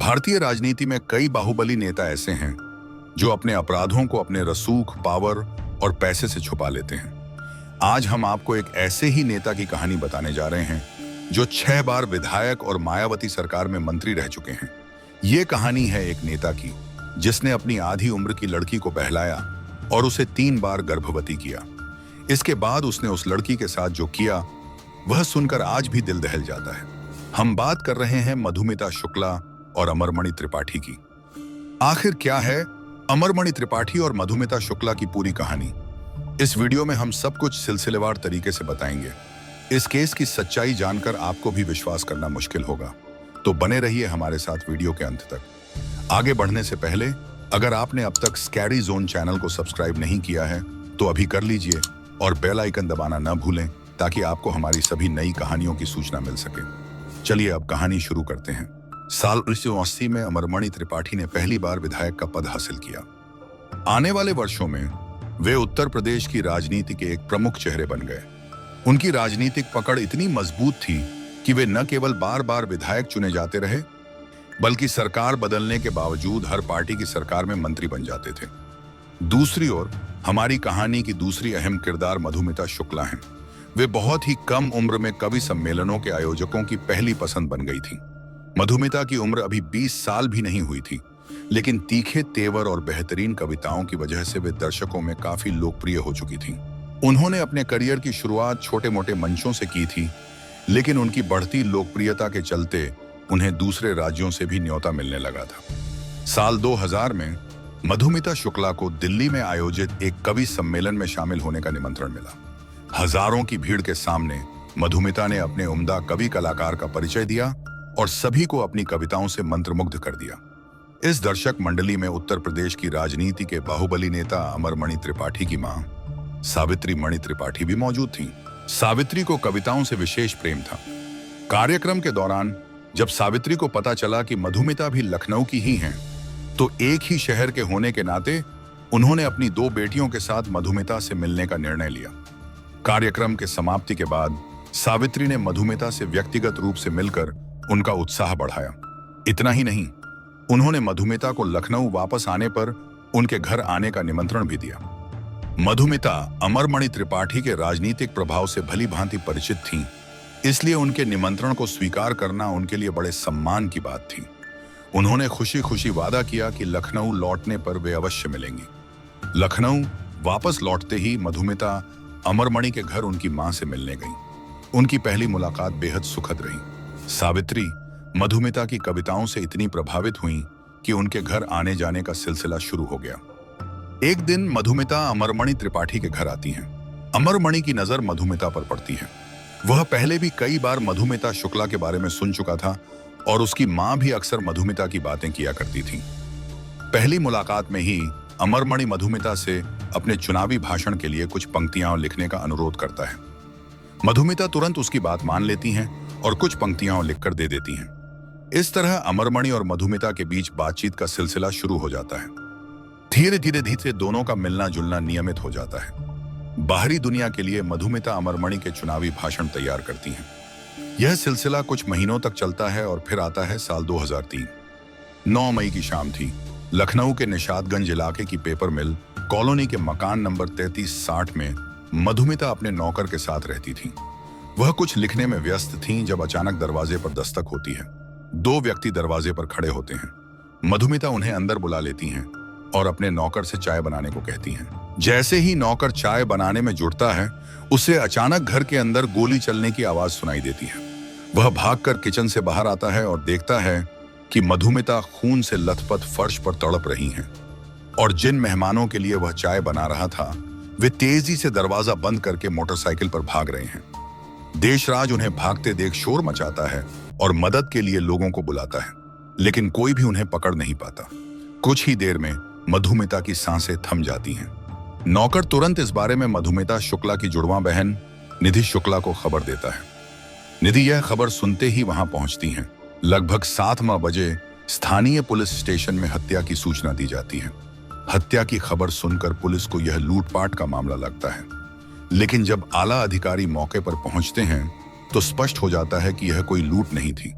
भारतीय राजनीति में कई बाहुबली नेता ऐसे हैं जो अपने अपराधों को अपने रसूख, पावर और पैसे से छुपा लेते हैं। आज हम आपको एक ऐसे ही नेता की कहानी बताने जा रहे हैं जो 6 बार विधायक और मायावती सरकार में मंत्री रह चुके हैं। ये कहानी है एक नेता की जिसने अपनी आधी उम्र की लड़की को बहलाया और उसे 3 बार गर्भवती किया। इसके बाद उसने उस लड़की के साथ जो किया वह सुनकर आज भी दिल दहल जाता है। हम बात कर रहे हैं मधुमिता शुक्ला और अमरमणि त्रिपाठी की। आखिर क्या है अमरमणि त्रिपाठी और मधुमिता शुक्ला की पूरी कहानी? इस वीडियो में हम सब कुछ सिलसिलेवार तरीके से बताएंगे। इस केस की सच्चाई जानकर आपको भी विश्वास करना मुश्किल होगा, तो बने रहिए हमारे साथ वीडियो के अंत तक। आगे बढ़ने से पहले अगर आपने अब तक स्कैरी जोन चैनल को सब्सक्राइब नहीं किया है तो अभी कर लीजिए और बेल आइकन दबाना न भूलें ताकि आपको हमारी सभी नई कहानियों की सूचना मिल सके। चलिए अब कहानी शुरू करते हैं। साल 1980 में अमरमणि त्रिपाठी ने पहली बार विधायक का पद हासिल किया। आने वाले वर्षों में वे उत्तर प्रदेश की राजनीति के एक प्रमुख चेहरे बन गए। उनकी राजनीतिक पकड़ इतनी मजबूत थी कि वे न केवल बार बार विधायक चुने जाते रहे बल्कि सरकार बदलने के बावजूद हर पार्टी की सरकार में मंत्री बन जाते थे। दूसरी ओर हमारी कहानी की दूसरी अहम किरदार मधुमिता शुक्ला हैं। वे बहुत ही कम उम्र में कवि सम्मेलनों के आयोजकों की पहली पसंद बन गई थी। मधुमिता की उम्र अभी 20 साल भी नहीं हुई थी, लेकिन तीखे तेवर और बेहतरीन कविताओं की वजह से वे दर्शकों में काफी लोकप्रिय हो चुकी थीं। उन्होंने अपने करियर की शुरुआत छोटे मोटे मंचों से की थी, लेकिन उनकी बढ़ती लोकप्रियता के चलते उन्हें दूसरे राज्यों से भी न्योता मिलने लगा था। साल 2000 में मधुमिता शुक्ला को दिल्ली में आयोजित एक कवि सम्मेलन में शामिल होने का निमंत्रण मिला। हजारों की भीड़ के सामने मधुमिता ने अपने उम्दा कवि कलाकार का परिचय दिया और सभी को अपनी कविताओं से मंत्रमुग्ध कर दिया। इस दर्शक मंडली में उत्तर प्रदेश की राजनीति के बाहुबली नेता अमरमणि त्रिपाठी की मां सावित्री मणि त्रिपाठी भी मौजूद थीं। सावित्री को कविताओं से विशेष प्रेम था। कार्यक्रम के दौरान जब सावित्री को पता चला कि मधुमिता भी लखनऊ की ही हैं, तो एक ही शहर के होने के नाते उन्होंने अपनी 2 बेटियों के साथ मधुमिता से मिलने का निर्णय लिया। कार्यक्रम के समाप्ति के बाद सावित्री ने मधुमिता से व्यक्तिगत रूप से मिलकर उनका उत्साह बढ़ाया। इतना ही नहीं, उन्होंने मधुमिता को लखनऊ वापस आने पर उनके घर आने का निमंत्रण भी दिया। मधुमिता अमरमणि त्रिपाठी के राजनीतिक प्रभाव से भली भांति परिचित थीं, इसलिए उनके निमंत्रण को स्वीकार करना उनके लिए बड़े सम्मान की बात थी। उन्होंने खुशी खुशी वादा किया कि लखनऊ लौटने पर वे अवश्य मिलेंगी। लखनऊ वापस लौटते ही मधुमिता अमरमणि के घर उनकी मां से मिलने गईं। उनकी पहली मुलाकात बेहद सुखद रही। सावित्री मधुमिता की कविताओं से इतनी प्रभावित हुईं कि उनके घर आने जाने का सिलसिला शुरू हो गया। एक दिन मधुमिता अमरमणि त्रिपाठी के घर आती हैं। अमरमणि की नजर मधुमिता पर पड़ती है। वह पहले भी कई बार मधुमिता शुक्ला के बारे में सुन चुका था और उसकी मां भी अक्सर मधुमिता की बातें किया करती थी। पहली मुलाकात में ही अमरमणि मधुमिता से अपने चुनावी भाषण के लिए कुछ पंक्तियां लिखने का अनुरोध करता है। मधुमिता तुरंत उसकी बात मान लेती हैं और कुछ पंक्तियां लिखकर दे देती हैं। इस तरह अमरमणि और मधुमिता के बीच बातचीत का सिलसिला शुरू हो जाता है। धीरे धीरे दोनों का मिलना जुलना नियमित हो जाता है। बाहरी दुनिया के लिए मधुमिता अमरमणि के चुनावी भाषण तैयार करती हैं। यह सिलसिला कुछ महीनों तक चलता है और फिर आता है साल 2003। 9 मई की शाम थी। लखनऊ के निशादगंज इलाके की पेपर मिल कॉलोनी के मकान नंबर 3360 में मधुमिता अपने नौकर के साथ रहती थी। वह कुछ लिखने में व्यस्त थीं जब अचानक दरवाजे पर दस्तक होती है। 2 व्यक्ति दरवाजे पर खड़े होते हैं। मधुमिता उन्हें अंदर बुला लेती हैं और अपने नौकर से चाय बनाने को कहती हैं। जैसे ही नौकर चाय बनाने में जुटता है, उसे अचानक घर के अंदर गोली चलने की आवाज सुनाई देती है। वह भागकर किचन से बाहर आता है और देखता है कि मधुमिता खून से लथपथ फर्श पर तड़प रही हैं और जिन मेहमानों के लिए वह चाय बना रहा था वे तेजी से दरवाजा बंद करके मोटरसाइकिल पर भाग रहे हैं। देशराज उन्हें भागते देख शोर मचाता है और मदद के लिए लोगों को बुलाता है, लेकिन कोई भी उन्हें पकड़ नहीं पाता। कुछ ही देर में मधुमिता की सांसें थम जाती हैं। नौकर तुरंत इस बारे में मधुमिता शुक्ला की जुड़वां बहन निधि शुक्ला को खबर देता है। निधि यह खबर सुनते ही वहां पहुंचती हैं। लगभग 7 बजे स्थानीय पुलिस स्टेशन में हत्या की सूचना दी जाती है। हत्या की खबर सुनकर पुलिस को यह लूटपाट का मामला लगता है, लेकिन जब आला अधिकारी मौके पर पहुंचते हैं तो स्पष्ट हो जाता है कि यह कोई लूट नहीं थी।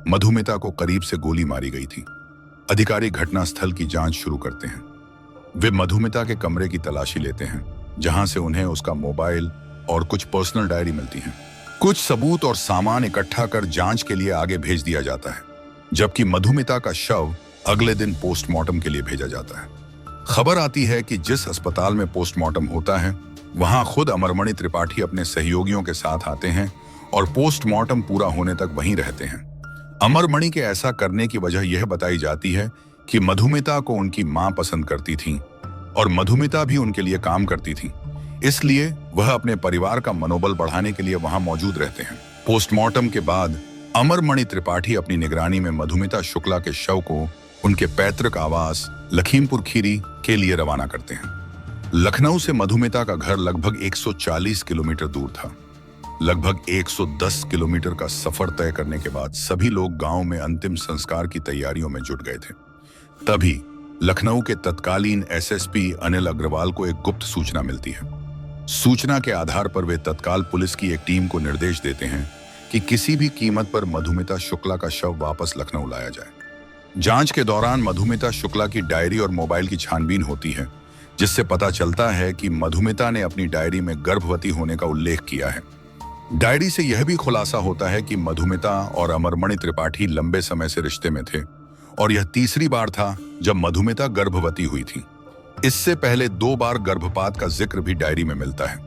मधुमिता को करीब से गोली मारी गई थी। अधिकारी घटनास्थल की जांच शुरू करते हैं। वे मधुमिता के कमरे की तलाशी लेते हैं, जहां से उन्हें उसका मोबाइल और कुछ पर्सनल डायरी मिलती हैं। कुछ सबूत और सामान इकट्ठा कर जांच के लिए आगे भेज दिया जाता है, जबकि मधुमिता का शव अगले दिन पोस्टमार्टम के लिए भेजा जाता है। खबर आती है कि जिस अस्पताल में पोस्टमार्टम होता है, वहां खुद अमरमणि त्रिपाठी अपने सहयोगियों के साथ आते हैं और पोस्टमार्टम पूरा होने तक वहीं रहते हैं। अमरमणि के ऐसा करने की वजह यह बताई जाती है कि मधुमिता को उनकी मां पसंद करती थी और मधुमिता भी उनके लिए काम करती थी, इसलिए वह अपने परिवार का मनोबल बढ़ाने के लिए वहां मौजूद रहते हैं। पोस्टमार्टम के बाद अमरमणि त्रिपाठी अपनी निगरानी में मधुमिता शुक्ला के शव को उनके पैतृक आवास लखीमपुर खीरी के लिए रवाना करते हैं। लखनऊ से मधुमिता का घर लगभग 140 किलोमीटर दूर था। लगभग 110 किलोमीटर का सफर तय करने के बाद सभी लोग गांव में अंतिम संस्कार की तैयारियों में जुट गए थे। तभी लखनऊ के तत्कालीन एसएसपी अनिल अग्रवाल को एक गुप्त सूचना मिलती है। सूचना के आधार पर वे तत्काल पुलिस की एक टीम को निर्देश देते हैं कि किसी भी कीमत पर मधुमिता शुक्ला का शव वापस लखनऊ लाया जाए। जांच के दौरान मधुमिता शुक्ला की डायरी और मोबाइल की छानबीन होती है, जिससे पता चलता है कि मधुमिता ने अपनी डायरी में गर्भवती होने का उल्लेख किया है। डायरी से यह भी खुलासा होता है कि मधुमिता और अमरमणि त्रिपाठी लंबे समय से रिश्ते में थे और यह तीसरी बार था जब मधुमिता गर्भवती हुई थी। इससे पहले 2 बार गर्भपात का जिक्र भी डायरी में मिलता है।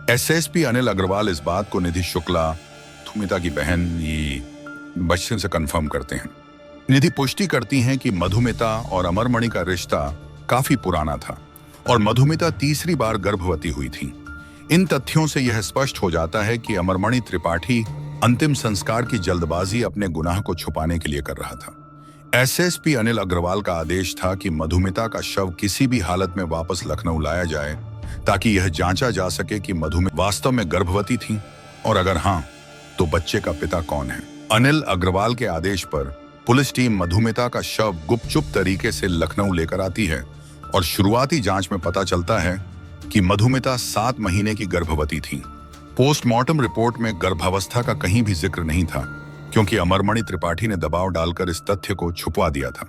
एसएसपी अनिल अग्रवाल इस बात को निधि शुक्ला, मधुमिता की बहन बच्चन से कंफर्म करते हैं। निधि पुष्टि करती हैं कि मधुमिता और अमरमणि का रिश्ता काफी पुराना था और मधुमिता तीसरी बार गर्भवती हुई थी। इन तथ्यों से यह स्पष्ट हो जाता है कि अमरमणि त्रिपाठी अंतिम संस्कार की जल्दबाजी अपने गुनाह को छुपाने के लिए कर रहा था। एसएसपी अनिल अग्रवाल का आदेश था कि मधुमिता का शव किसी भी हालत में वापस लखनऊ लाया जाए, ताकि यह जांचा जा सके कि मधुमिता वास्तव में गर्भवती थी और अगर हां, तो बच्चे का पिता कौन है। अनिल अग्रवाल के आदेश पर पुलिस टीम मधुमिता का शव गुपचुप तरीके से लखनऊ लेकर आती है और शुरुआती जांच में पता चलता है कि मधुमिता 7 महीने की गर्भवती थी। पोस्टमार्टम रिपोर्ट में गर्भावस्था का कहीं भी जिक्र नहीं था, क्योंकि अमरमणि त्रिपाठी ने दबाव डालकर इस तथ्य को छुपवा दिया था।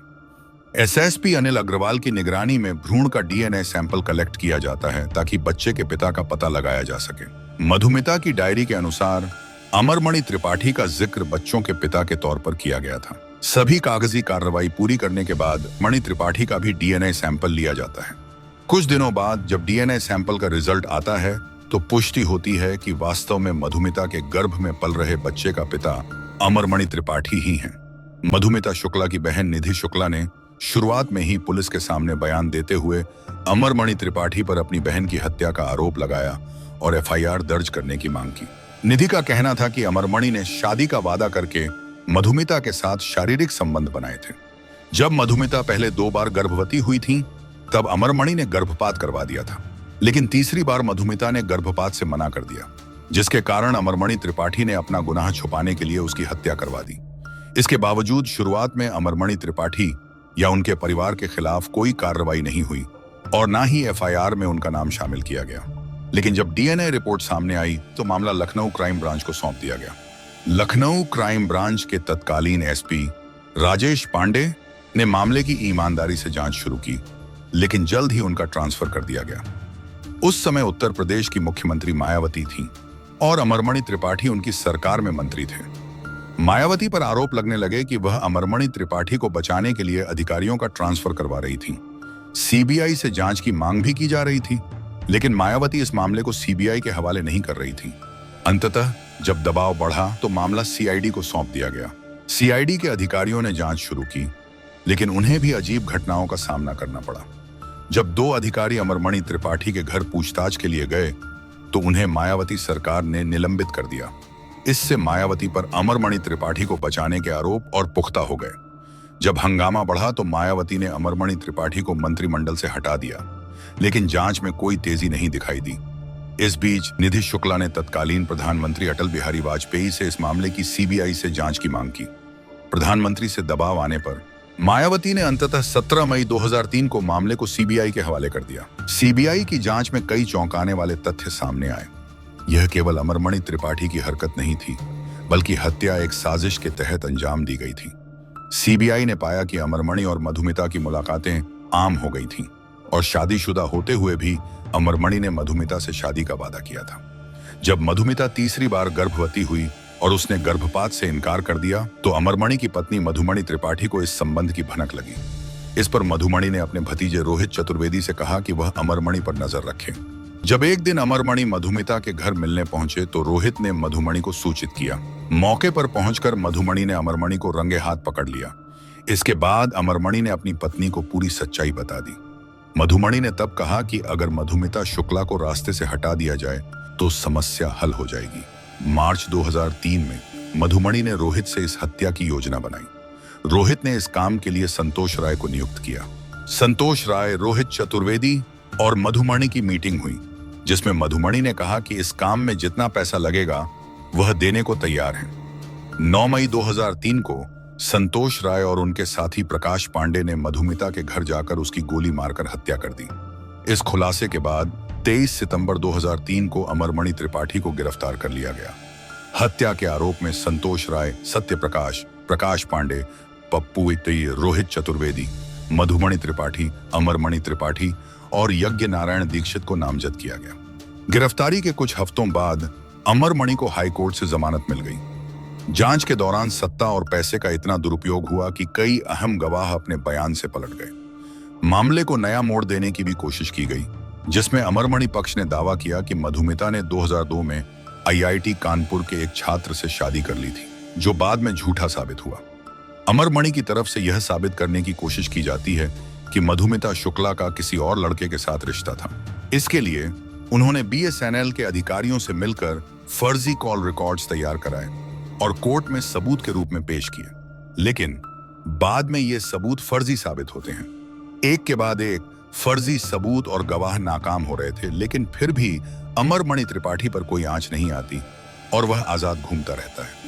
एसएसपी अनिल अग्रवाल की निगरानी में भ्रूण का डीएनए सैंपल कलेक्ट किया जाता है ताकि बच्चे के पिता का पता लगाया जा सके। मधुमिता की डायरी के अनुसार अमरमणि त्रिपाठी का जिक्र बच्चों के पिता के तौर पर किया गया था। सभी कागजी कार्रवाई पूरी करने के बाद मणि त्रिपाठी का भी डीएनए सैंपल लिया जाता है। कुछ दिनों बाद जब डीएनए सैंपल का रिजल्ट आता है तो पुष्टि होती है कि वास्तव में मधुमिता के गर्भ में पल रहे बच्चे का पिता अमरमणि त्रिपाठी ही हैं। मधुमिता शुक्ला की बहन निधि शुक्ला ने शुरुआत में ही पुलिस के सामने बयान देते हुए अमरमणि त्रिपाठी पर अपनी बहन की हत्या का आरोप लगाया और एफआईआर दर्ज करने की मांग की। निधि का कहना था कि अमरमणि ने शादी का वादा करके मधुमिता के साथ शारीरिक संबंध बनाए थे। जब मधुमिता पहले 2 बार गर्भवती हुई थी, तब अमरमणि ने गर्भपात करवा दिया था, लेकिन तीसरी बार मधुमिता ने गर्भपात से मना कर दिया, जिसके कारण अमरमणि त्रिपाठी ने अपना गुनाह छुपाने के लिए उसकी हत्या करवा दी। इसके बावजूद शुरुआत में अमरमणि त्रिपाठी या उनके परिवार के खिलाफ कोई कार्रवाई नहीं हुई और ना ही एफआईआर में उनका नाम शामिल किया गया। लेकिन जब डीएनए रिपोर्ट सामने आई तो मामला लखनऊ क्राइम ब्रांच को सौंप दिया गया। लखनऊ क्राइम ब्रांच के तत्कालीन एसपी राजेश पांडे ने मामले की ईमानदारी से जांच शुरू की, लेकिन जल्द ही उनका ट्रांसफर कर दिया गया। उस समय उत्तर प्रदेश की मुख्यमंत्री मायावती थी और अमरमणि त्रिपाठी उनकी सरकार में मंत्री थे। मायावती पर आरोप लगने लगे कि वह अमरमणि त्रिपाठी को बचाने के लिए अधिकारियों का ट्रांसफर करवा रही थी। सीबीआई से जांच की मांग भी की जा रही थी, लेकिन मायावती इस मामले को सीबीआई के हवाले नहीं कर रही थी। अंततः जब दबाव बढ़ा तो मामला सीआईडी को सौंप दिया गया। सीआईडी के अधिकारियों ने जांच शुरू की, लेकिन उन्हें भी अजीब घटनाओं का सामना करना पड़ा। जब 2 अधिकारी अमरमणि त्रिपाठी के घर पूछताछ के लिए गए तो उन्हें मायावती सरकार ने निलंबित कर दिया। इससे मायावती पर अमरमणि त्रिपाठी को बचाने के आरोप और पुख्ता हो गए। जब हंगामा बढ़ा तो मायावती ने अमरमणि त्रिपाठी को मंत्रिमंडल से हटा दिया, लेकिन जांच में कोई तेजी नहीं दिखाई दी। इस बीच निधि शुक्ला ने तत्कालीन प्रधानमंत्री अटल बिहारी वाजपेयी से इस मामले की सीबीआई से जांच की मांग की। प्रधानमंत्री से दबाव आने पर मायावती ने अंततः 17 मई 2003 को मामले को सीबीआई के हवाले कर दिया। सीबीआई की जांच में कई चौंकाने वाले तथ्य सामने आए। यह केवल अमरमणि त्रिपाठी की हरकत नहीं थी, बल्कि हत्या एक साजिश के तहत अंजाम दी गई थी। सीबीआई ने पाया कि अमरमणि और मधुमिता की मुलाकातें आम हो गई थीं और शादीशुदा होते हुए भी अमरमणि ने मधुमिता से शादी का वादा किया था। जब मधुमिता तीसरी बार गर्भवती हुई और उसने गर्भपात से इनकार कर दिया तो अमरमणि की पत्नी मधुमणि त्रिपाठी को इस संबंध की भनक लगी। इस पर मधुमणि ने अपने भतीजे रोहित चतुर्वेदी से कहा कि वह अमरमणि पर नजर रखे। जब एक दिन अमरमणि मधुमिता के घर मिलने पहुंचे तो रोहित ने मधुमणि को सूचित किया। मौके पर पहुंचकर मधुमणि ने अमरमणि को रंगे हाथ पकड़ लिया। इसके बाद अमरमणि ने अपनी पत्नी को पूरी सच्चाई बता दी। मधुमणि ने तब कहा कि अगर मधुमिता शुक्ला को रास्ते से हटा दिया जाए तो समस्या हल हो जाएगी। मार्च 2003 में मधुमणि ने रोहित से इस हत्या की योजना बनाई। रोहित ने इस काम के लिए संतोष राय को नियुक्त किया। संतोष राय, रोहित चतुर्वेदी और मधुमणि की मीटिंग हुई, जिसमें मधुमणि ने कहा कि इस काम में जितना पैसा लगेगा वह देने को तैयार है। 9 मई 2003 को संतोष राय और उनके साथी प्रकाश पांडे ने मधुमिता के घर जाकर उसकी गोली मारकर हत्या कर दी। इस खुलासे के बाद 23 सितंबर 2003 को अमरमणि त्रिपाठी को गिरफ्तार कर लिया गया। हत्या के आरोप में संतोष राय, सत्य प्रकाश, प्रकाश पांडे, पप्पू इत्तई, रोहित चतुर्वेदी, मधुमणि त्रिपाठी, अमरमणि त्रिपाठी और यज्ञ नारायण दीक्षित को नामजद किया गया। गिरफ्तारी के कुछ हफ्तों बाद अमरमणि को हाईकोर्ट से जमानत मिल गई। जांच के दौरान सत्ता और पैसे का इतना दुरुपयोग हुआ कि कई अहम गवाह अपने बयान से पलट गए। मामले को नया मोड़ देने की भी कोशिश की गई, जिसमें अमरमणि पक्ष ने दावा किया कि मधुमिता ने 2002 में आईआईटी कानपुर के एक छात्र से शादी कर ली थी, जो बाद में झूठा साबित हुआ। अमरमणि की तरफ से यह साबित करने की कोशिश की जाती है कि मधुमिता शुक्ला का किसी और लड़के के साथ रिश्ता था। इसके लिए उन्होंने बीएसएनएल के अधिकारियों से मिलकर फर्जी कॉल रिकॉर्ड्स तैयार कराए और कोर्ट में सबूत के रूप में पेश किए, लेकिन बाद में ये सबूत फर्जी साबित होते हैं। एक के बाद एक फर्जी सबूत और गवाह नाकाम हो रहे थे, लेकिन फिर भी अमरमणि त्रिपाठी पर कोई आंच नहीं आती और वह आजाद घूमता रहता है।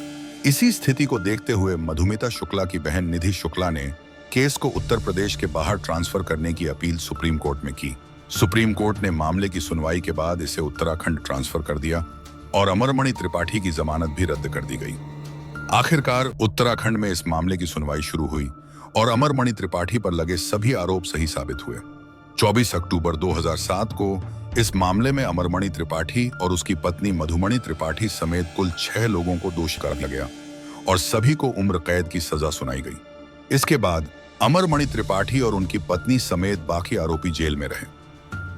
इसी स्थिति को देखते हुए मधुमिता शुक्ला की बहन निधि शुक्ला ने केस को उत्तर प्रदेश के बाहर ट्रांसफर करने की अपील सुप्रीम कोर्ट में की। सुप्रीम कोर्ट ने मामले की सुनवाई के बाद इसे उत्तराखंड ट्रांसफर कर दिया और अमरमणि त्रिपाठी की जमानत भी रद्द कर दी गई। आखिरकार उत्तराखंड में इस मामले की सुनवाई शुरू हुई और अमरमणि त्रिपाठी पर लगे सभी आरोप सही साबित हुए। 24 अक्टूबर 2007 को इस मामले में अमरमणि त्रिपाठी और उसकी पत्नी मधुमणि त्रिपाठी समेत कुल 6 लोगों को दोषी करार गया और सभी को उम्र कैद की सजा सुनाई गई। इसके बाद अमरमणि त्रिपाठी और उनकी पत्नी समेत बाकी आरोपी जेल में रहे,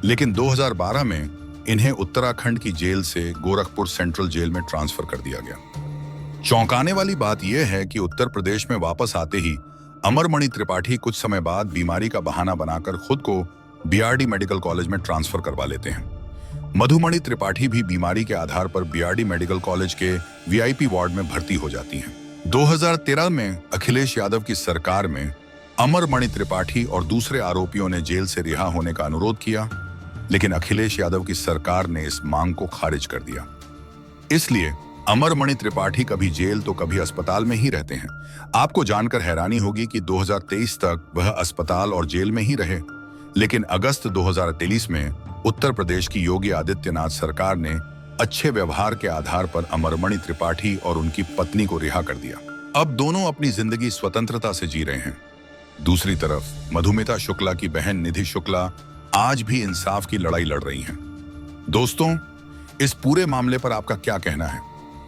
लेकिन 2012 में इन्हें उत्तराखंड की जेल से गोरखपुर सेंट्रल जेल में ट्रांसफर कर दिया गया। चौंकाने वाली बात यह है कि उत्तर प्रदेश में वापस आते ही अमरमणि त्रिपाठी कुछ समय बाद बीमारी का बहाना बनाकर खुद को बीआरडी मेडिकल कॉलेज में ट्रांसफर करवा लेते हैं। मधुमणि त्रिपाठी भी बीमारी के आधार पर बीआरडी मेडिकल कॉलेज के वीआईपी वार्ड में भर्ती हो जाती हैं। 2013 में अखिलेश यादव की सरकार में अमरमणि त्रिपाठी और दूसरे आरोपियों ने जेल से रिहा होने का अनुरोध किया, लेकिन अखिलेश यादव की सरकार ने इस मांग को खारिज कर दिया। इसलिए अमरमणि त्रिपाठी कभी जेल तो कभी अस्पताल में ही रहते हैं। आपको जानकर हैरानी होगी कि 2023 तक वह अस्पताल और जेल में ही रहे, लेकिन अगस्त 2023 में उत्तर प्रदेश की योगी आदित्यनाथ सरकार ने अच्छे व्यवहार के आधार पर अमरमणि त्रिपाठी और उनकी पत्नी को रिहा कर दिया। अब दोनों अपनी जिंदगी स्वतंत्रता से जी रहे हैं। दूसरी तरफ मधुमिता शुक्ला की बहन निधि शुक्ला आज भी इंसाफ की लड़ाई लड़ रही हैं। दोस्तों, इस पूरे मामले पर आपका क्या कहना है?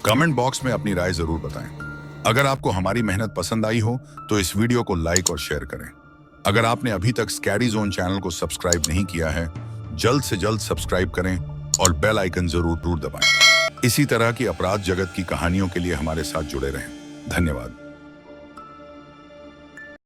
कमेंट बॉक्स में अपनी राय जरूर बताएं। अगर आपको हमारी मेहनत पसंद आई हो तो इस वीडियो को लाइक और शेयर करें। अगर आपने अभी तक स्कैरी जोन चैनल को सब्सक्राइब नहीं किया है, जल्द से जल्द सब्सक्राइब करें और बेल आइकन जरूर दबाएं। इसी तरह की अपराध जगत की कहानियों के लिए हमारे साथ जुड़े रहें। धन्यवाद।